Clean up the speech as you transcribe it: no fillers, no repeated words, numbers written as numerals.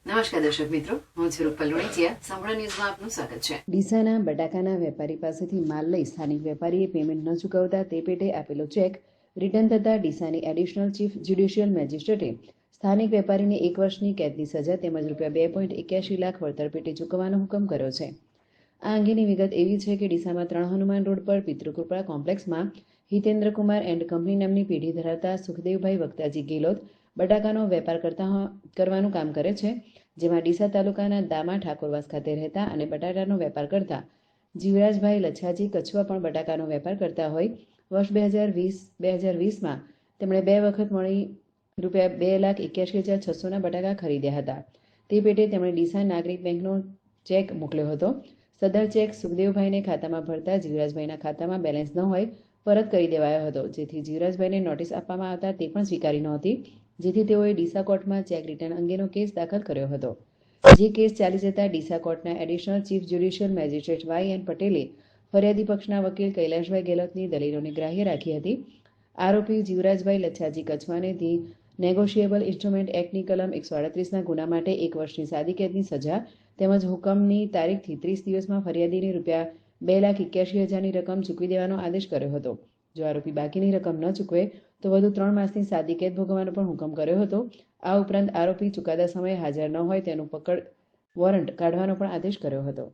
નમસ્કાર દર્શક મિત્રો, હું છું રૂપલ લોણીચિયા. સંપૂર્ણ ન્યૂઝમાં આપનું સ્વાગત છે. ડીસાના બટાકાના વેપારી પાસેથી માલ લઈ સ્થાનિક વેપારીએ પેમેન્ટ ન ચૂકવતા તે પેટે આપેલો ચેક રિટર્ન થતા ડીસાની એડિશનલ ચીફ જ્યુડિશિયલ મેજિસ્ટ્રેટે સ્થાનિક વેપારીને 1 વર્ષની કેદની સજા તેમજ ₹2.81 લાખ વળતર પેટે ચૂકવવાનો હુકમ કર્યો છે. આ અંગેની વિગત એવી છે કે ડીસામાં 3 હનુમાન રોડ પર પિતૃકૃપા કોમ્પ્લેક્સમાં હિતેન્દ્રકુમાર એન્ડ કંપની નામની પેઢી ધરાવતા સુખદેવભાઈ વક્તાજી ગેલોત બટાકાનો વેપાર કરવાનું કામ કરે છે, જેમાં ડીસા તાલુકાના દામા ઠાકોરવાસ ખાતે રહેતા અને બટાટાનો વેપાર કરતા જીવરાજભાઈ લચ્છાજી કચ્છવા પણ બટાકાનો વેપાર કરતા હોય. વર્ષ 2020માં તેમણે 2 વખત મળી ₹2,81,600ના બટાકા ખરીદ્યા હતા. તે પેટે તેમણે ડીસા નાગરિક બેંકનો ચેક મોકલ્યો હતો. સદર ચેક સુખદેવભાઈને ખાતામાં ભરતા જીવરાજભાઈના ખાતામાં બેલેન્સ ન હોય પરત કરી દેવાયો હતો, જેથી જીવરાજભાઈને નોટિસ આપવામાં આવતા તે પણ સ્વીકારી નહોતી, જેથી તેઓએ ડીસા કોર્ટમાં ચેક રિટર્ન અંગેનો કેસ દાખલ કર્યો હતો. જે કેસ ચાલી જતા ડીસા કોર્ટના additional chief judicial magistrate YN પટેલે ફરિયાદી પક્ષના વકીલ કૈલાશભાઈ ગેહલોતની દલીલોને ગ્રાહ્ય રાખી હતી. આરોપી જીવરાજભાઈ લચ્છાજી કચ્છવાને ધી નેગોશિયેબલ ઇન્સ્ટ્રુમેન્ટ એક્ટની કલમ 138ના ગુના માટે 1 વર્ષની સાદી કેદની સજા તેમજ હુકમની તારીખથી 30 દિવસમાં ફરિયાદીને ₹2,81,000ની રકમ ચૂકવી દેવાનો આદેશ કર્યો હતો. જો આરોપી બાકીની રકમ ન ચૂકવે તો વધુ 3 માસની સાદી કેદ ભોગવવાનો પણ હુકમ કર્યો હતો. આ ઉપરાંત આરોપી ચુકાદા સમયે હાજર ન હોય તેનું પકડ વોરંટ કાઢવાનો પણ આદેશ કર્યો હતો.